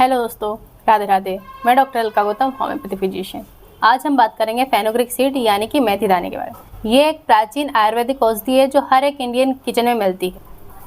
Hello दोस्तों, राधे राधे। मैं doctor Alka Gautam, homeopathy physician. आज हम बात करेंगे फेनुग्रीक सीड यानी कि मेथी दाने के बारे में। ये एक प्राचीन आयुर्वेदिक औषधि है जो हर एक इंडियन किचन में मिलती है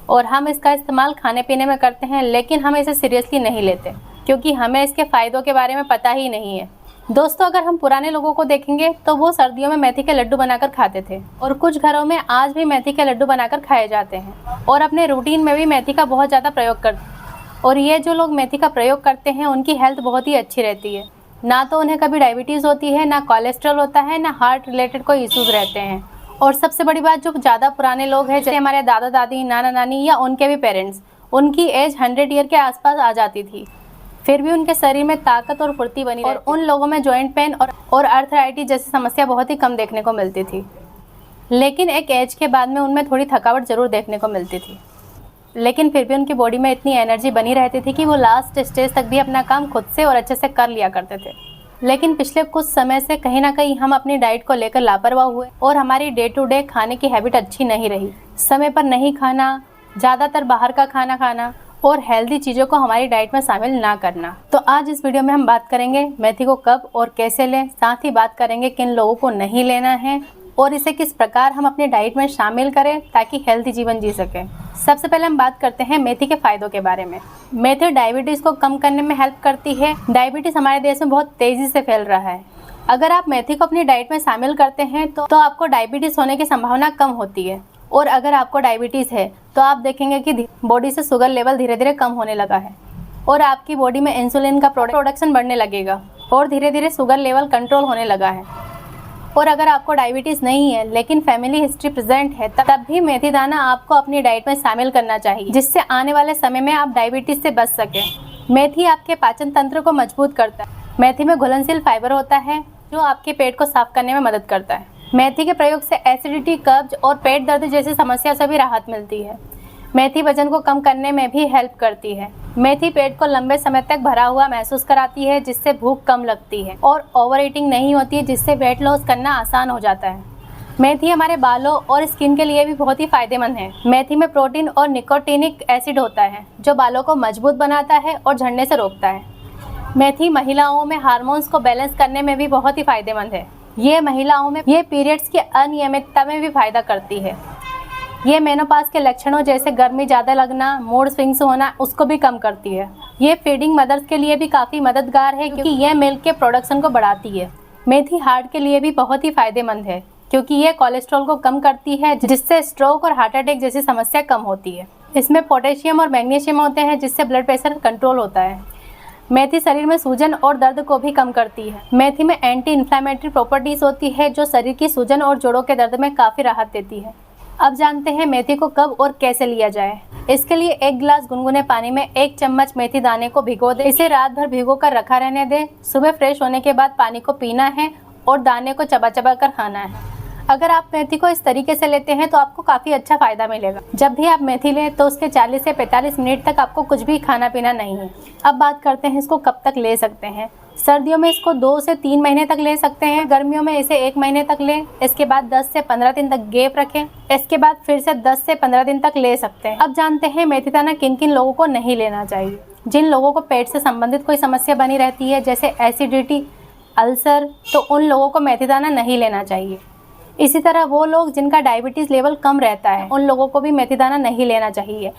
और हम इसका इस्तेमाल खाने पीने में करते हैं, लेकिन हम इसे सीरियसली नहीं लेते क्योंकि हमें इसके फ़ायदों के बारे में पता ही नहीं है। दोस्तों, अगर हम पुराने लोगों को देखेंगे तो वो सर्दियों में मेथी के लड्डू बनाकर खाते थे और कुछ घरों में आज भी मेथी के लड्डू बनाकर खाए जाते हैं और अपने रूटीन में भी मेथी का बहुत ज़्यादा प्रयोग करते हैं। और ये जो लोग मेथी का प्रयोग करते हैं उनकी हेल्थ बहुत ही अच्छी रहती है। ना तो उन्हें कभी डायबिटीज़ होती है, ना कोलेस्ट्रॉल होता है, ना हार्ट रिलेटेड कोई इश्यूज़ रहते हैं। और सबसे बड़ी बात, जो ज़्यादा पुराने लोग हैं जैसे हमारे दादा दादी, नाना नानी या उनके भी पेरेंट्स, उनकी एज 100 ईयर के आसपास आ जाती थी, फिर भी उनके शरीर में ताकत और फुर्ती बनी और उन लोगों में जॉइंट पेन और अर्थराइटिस जैसी समस्या बहुत ही कम देखने को मिलती थी। लेकिन एक एज के बाद में उनमें थोड़ी थकावट ज़रूर देखने को मिलती थी, लेकिन फिर भी उनकी बॉडी में इतनी एनर्जी बनी रहती थी कि वो लास्ट स्टेज तक भी अपना काम खुद से और अच्छे से कर लिया करते थे। लेकिन पिछले कुछ समय से कहीं ना कहीं हम अपनी डाइट को लेकर लापरवाह हुए और हमारी डे टू डे खाने की हैबिट अच्छी नहीं रही। समय पर नहीं खाना, ज़्यादातर बाहर का खाना खाना और हेल्दी चीज़ों को हमारी डाइट में शामिल ना करना। तो आज इस वीडियो में हम बात करेंगे मेथी को कब और कैसे लें, साथ ही बात करेंगे किन लोगों को नहीं लेना है और इसे किस प्रकार हम अपनी डाइट में शामिल करें ताकि हेल्दी जीवन जी सकें। सबसे पहले हम बात करते हैं मेथी के फ़ायदों के बारे में। मेथी डायबिटीज़ को कम करने में हेल्प करती है। डायबिटीज़ हमारे देश में बहुत तेज़ी से फैल रहा है। अगर आप मेथी को अपनी डाइट में शामिल करते हैं तो आपको डायबिटीज़ होने की संभावना कम होती है। और अगर आपको डायबिटीज़ है तो आप देखेंगे कि बॉडी से शुगर लेवल धीरे धीरे कम होने लगा है और आपकी बॉडी में इंसुलिन का प्रोडक्शन बढ़ने लगेगा और धीरे धीरे शुगर लेवल कंट्रोल होने लगा है। और अगर आपको डायबिटीज़ नहीं है लेकिन फैमिली हिस्ट्री प्रेजेंट है, तब भी मेथी दाना आपको अपनी डाइट में शामिल करना चाहिए, जिससे आने वाले समय में आप डायबिटीज़ से बच सकें। मेथी आपके पाचन तंत्र को मजबूत करता है। मेथी में घुलनशील फाइबर होता है जो आपके पेट को साफ करने में मदद करता है। मेथी के प्रयोग से एसिडिटी, कब्ज और पेट दर्द जैसी समस्या से भी राहत मिलती है। मेथी वजन को कम करने में भी हेल्प करती है। मेथी पेट को लंबे समय तक भरा हुआ महसूस कराती है, जिससे भूख कम लगती है और ओवर ईटिंग नहीं होती है, जिससे वेट लॉस करना आसान हो जाता है। मेथी हमारे बालों और स्किन के लिए भी बहुत ही फायदेमंद है। मेथी में प्रोटीन और निकोटिनिक एसिड होता है जो बालों को मजबूत बनाता है और झड़ने से रोकता है। मेथी महिलाओं में हार्मोन्स को बैलेंस करने में भी बहुत ही फायदेमंद है। ये महिलाओं में पीरियड्स की अनियमितता में भी फायदा करती है। ये मेनोपाज के लक्षणों जैसे गर्मी ज़्यादा लगना, मूड स्विंग्स होना, उसको भी कम करती है। ये फीडिंग मदर्स के लिए भी काफ़ी मददगार है क्योंकि यह मिल्क के प्रोडक्शन को बढ़ाती है। मेथी हार्ट के लिए भी बहुत ही फायदेमंद है क्योंकि ये कोलेस्ट्रॉल को कम करती है, जिससे स्ट्रोक और हार्ट अटैक जैसी समस्या कम होती है। इसमें पोटेशियम और मैग्नीशियम होते हैं, जिससे ब्लड प्रेशर कंट्रोल होता है। मेथी शरीर में सूजन और दर्द को भी कम करती है। मेथी में एंटी इन्फ्लेमेटरी प्रॉपर्टीज होती है जो शरीर की सूजन और जोड़ों के दर्द में काफ़ी राहत देती है। अब जानते हैं मेथी को कब और कैसे लिया जाए। इसके लिए 1 गिलास गुनगुने पानी में 1 चम्मच मेथी दाने को भिगो दें। इसे रात भर भिगो कर रखा रहने दें। सुबह फ्रेश होने के बाद पानी को पीना है और दाने को चबा चबा कर खाना है। अगर आप मेथी को इस तरीके से लेते हैं तो आपको काफ़ी अच्छा फ़ायदा मिलेगा। जब भी आप मेथी लें तो उसके 40 से 45 मिनट तक आपको कुछ भी खाना पीना नहीं है। अब बात करते हैं इसको कब तक ले सकते हैं। सर्दियों में इसको 2 से 3 महीने तक ले सकते हैं। गर्मियों में इसे 1 महीने तक लें। इसके बाद 10 से 15 दिन तक गैप रखें। इसके बाद फिर से 10 से 15 दिन तक ले सकते हैं। अब जानते हैं मेथी दाना किन किन लोगों को नहीं लेना चाहिए। जिन लोगों को पेट से संबंधित कोई समस्या बनी रहती है जैसे एसिडिटी, अल्सर, तो उन लोगों को मेथी दाना नहीं लेना चाहिए। इसी तरह वो लोग जिनका डायबिटीज़ लेवल कम रहता है उन लोगों को भी मेथी दाना नहीं लेना चाहिए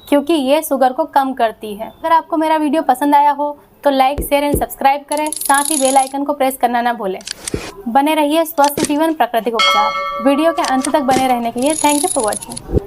क्योंकि ये शुगर को कम करती है। अगर आपको मेरा वीडियो पसंद आया हो तो लाइक, शेयर एंड सब्सक्राइब करें। साथ ही बेल आइकन को प्रेस करना ना भूलें। बने रहिए स्वस्थ जीवन प्राकृतिक उपचार। वीडियो के अंत तक बने रहने के लिए थैंक यू फॉर वॉचिंग।